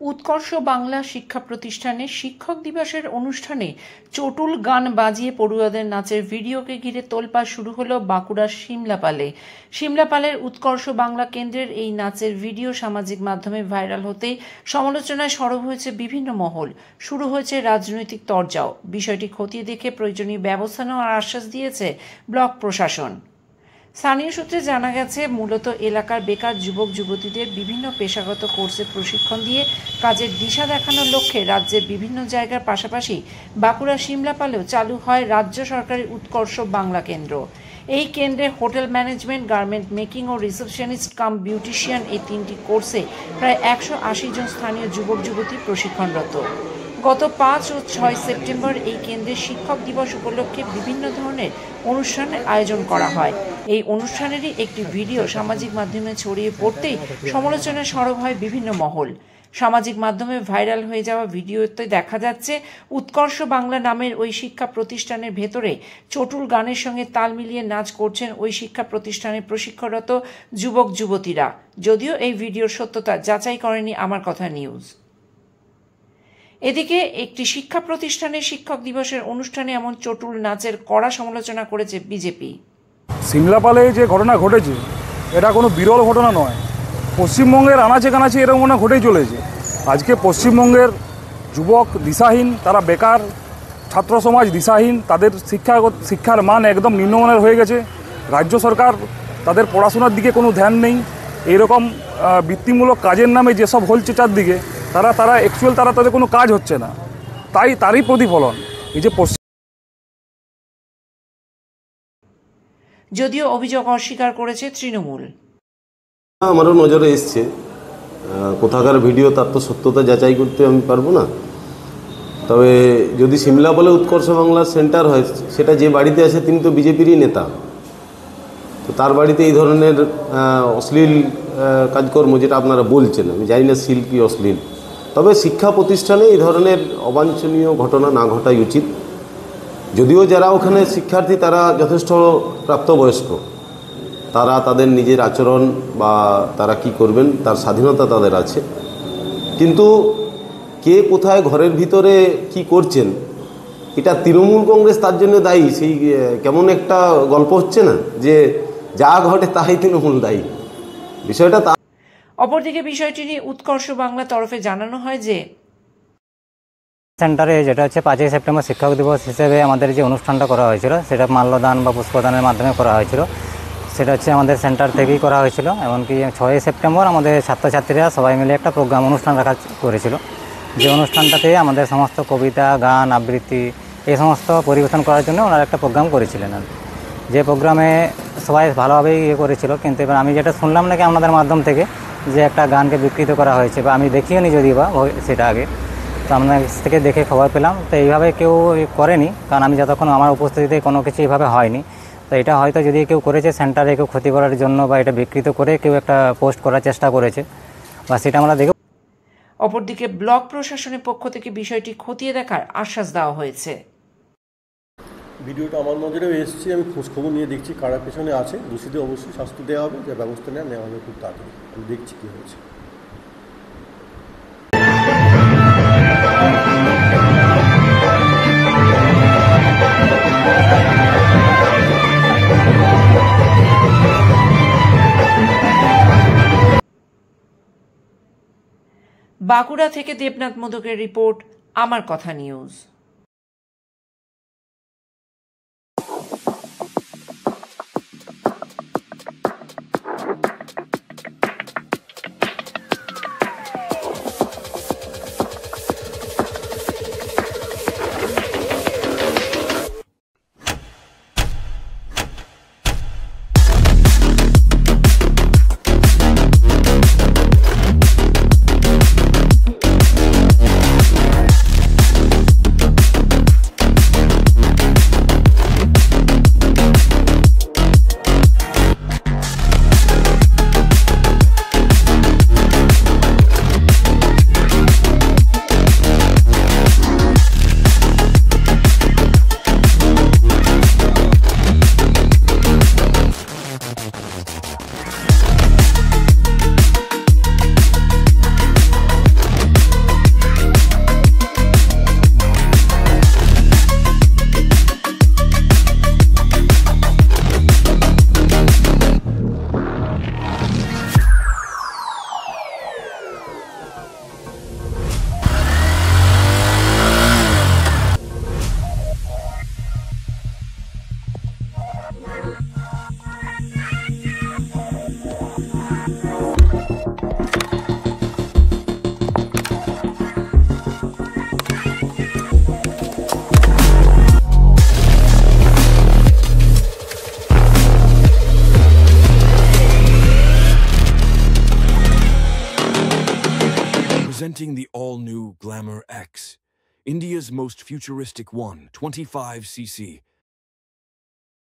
উৎকর্ষ বাংলা শিক্ষা প্রতিষ্ঠানে শিক্ষক দিবসের অনুষ্ঠানে চটুল গান বাজিয়ে পড়ুয়াদের নাচের ভিডিওকে ঘিরে তোলপাড় শুরু হলো বাঁকুড়ার সিমলাপালের উৎকর্ষ বাংলা কেন্দ্রের এই নাচের ভিডিও সামাজিক মাধ্যমে ভাইরাল হতেই সমালোচনায় সরব হয়েছে বিভিন্ন মহল। শুরু হয়েছে রাজনৈতিক তরজাও। বিষয়টি খতিয়ে দেখে প্রয়োজনীয় ব্যবস্থা নেওয়ার আশ্বাস দিয়েছে ব্লক প্রশাসন। স্থানীয় সূত্রে জানা গেছে, মূলত এলাকার বেকার যুবক যুবতীদের বিভিন্ন পেশাগত কোর্সে প্রশিক্ষণ দিয়ে কাজের দিশা দেখানোর লক্ষ্যে রাজ্যের বিভিন্ন জায়গার পাশাপাশি বাঁকুড়া সিমলাপালেও চালু হয় রাজ্য সরকারের উৎকর্ষ বাংলা কেন্দ্র। এই কেন্দ্রে হোটেল ম্যানেজমেন্ট, গার্মেন্ট মেকিং ও রিসেপশনিস্ট কাম বিউটিশিয়ান এই তিনটি কোর্সে প্রায় 180 জন স্থানীয় যুবক যুবতী প্রশিক্ষণরত। গত 5 ও 6 সেপ্টেম্বর এই কেন্দ্রে শিক্ষক দিবস উপলক্ষে বিভিন্ন ধরনের অনুষ্ঠানের আয়োজন করা হয়। এই অনুষ্ঠানেরই একটি ভিডিও সামাজিক মাধ্যমে ছড়িয়ে পড়তেই সমালোচনায় সরব হয় বিভিন্ন মহল। সামাজিক মাধ্যমে ভাইরাল হয়ে যাওয়া ভিডিওতে দেখা যাচ্ছে উৎকর্ষ বাংলা নামের ওই শিক্ষা প্রতিষ্ঠানের ভেতরে চটুল গানের সঙ্গে তাল মিলিয়ে নাচ করছেন ওই শিক্ষা প্রতিষ্ঠানে প্রশিক্ষণরত যুবক যুবতীরা। যদিও এই ভিডিওর সত্যতা যাচাই করেনি আমার কথা নিউজ। এদিকে একটি শিক্ষা প্রতিষ্ঠানের শিক্ষক দিবসের অনুষ্ঠানে এমন চটুল নাচের কড়া সমালোচনা করেছে বিজেপি। সিমলাপালে যে ঘটনা ঘটেছে এটা কোনো বিরল ঘটনা নয়। পশ্চিমবঙ্গের আনাচে কানাচে এরকম ঘটনা ঘটেই চলেছে। আজকে পশ্চিমবঙ্গের যুবক দিশাহীন, তারা বেকার, ছাত্র সমাজ দিশাহীন, তাদের শিক্ষার মান একদম নিম্নমানের হয়ে গেছে। রাজ্য সরকার তাদের পড়াশোনার দিকে কোনো ধ্যান নেই। এইরকম বৃত্তিমূলক কাজের নামে যেসব হচ্ছে চারদিকে, তারা তাদের কোনো কাজ হচ্ছে না। তারই প্রতিফলন এই যে যদিও অভিযোগ অস্বীকার করেছে তৃণমূল। আমারও নজরে এসছে, কোথাকার ভিডিও তার তো সত্যতা যাচাই করতে আমি পারবো না। তবে যদি সিমলাপালে উৎকর্ষ বাংলার সেন্টার হয়, সেটা যে বাড়িতে আছে তিনি তো বিজেপিরই নেতা। তো তার বাড়িতে এই ধরনের অশ্লীল কাজকর্ম, যেটা আপনারা বলছেন, আমি জানি না শিল কি অশ্লীল, তবে শিক্ষা প্রতিষ্ঠানে এই ধরনের অবাঞ্ছনীয় ঘটনা না ঘটাই উচিত। যদিও যারা ওখানে শিক্ষার্থী তারা যথেষ্ট প্রাপ্তবয়স্ক, তারা তাদের নিজের আচরণ বা তারা কি করবেন তার স্বাধীনতা তাদের আছে, কিন্তু কে কোথায় ঘরের ভিতরে কি করছেন এটা তৃণমূল কংগ্রেস তার জন্য দায়ী। সেই কেমন একটা গল্প হচ্ছে না যে যা ঘটে তাই তৃণমূল দায়ী, বিষয়টা তা। অপরদিকে বিষয়টি নিয়ে উৎকর্ষ বাংলা তরফে জানানো হয় যে সেন্টারে যেটা হচ্ছে 5ই সেপ্টেম্বর শিক্ষক দিবস হিসেবে আমাদের যে অনুষ্ঠানটা করা হয়েছিল সেটা মাল্যদান বা পুষ্পদানের মাধ্যমে করা হয়েছিল। সেটা হচ্ছে আমাদের সেন্টার থেকেই করা হয়েছিল। এমনকি 6ই সেপ্টেম্বর আমাদের ছাত্রছাত্রীরা সবাই মিলে একটা অনুষ্ঠান রাখা করেছিল, যে অনুষ্ঠানটাতে আমাদের সমস্ত কবিতা, গান, আবৃত্তি এই সমস্ত পরিবেশন করার জন্য ওনারা একটা প্রোগ্রাম করেছিলেন। যে প্রোগ্রামে সবাই ভালোভাবেই করেছিল, কিন্তু এবার আমি যেটা শুনলাম নাকি আপনাদের মাধ্যম থেকে যে একটা গানকে বিকৃত করা হয়েছে, বা আমি দেখিও নি যদিও বা সেটা আগে, তো আপনার থেকে দেখে খবর পেলাম। তো এইভাবে কেউ করেনি, কারণ আমি যতক্ষণ আমার উপস্থিতিতে কোনো কিছু এইভাবে হয়নি। তো এটা হয়তো যদি কেউ করেছে সেন্টারে কেউ ক্ষতি করার জন্য, বা এটা বিকৃত করে কেউ একটা পোস্ট করার চেষ্টা করেছে, বা সেটা আমরা দেখব। অপরদিকে ব্লক প্রশাসনের পক্ষ থেকে বিষয়টি খতিয়ে দেখার আশ্বাস দেওয়া হয়েছে। ভিডিওটা আমার নজরেও এসেছে, আমি খোঁজখবর নিয়ে দেখছি কারা পেছনে আছে। দোষীদের অবশ্যই শাস্তি দেওয়া হবে, যে ব্যবস্থা নেওয়া হবে খুব তাড়াতাড়ি। আমি দেখছি কী হয়েছে। বাঁকুড়া থেকে দেবনাথ মোদকের রিপোর্ট, আমার কথা news. Presenting the all-new Glamour X, India's most futuristic one, 25cc,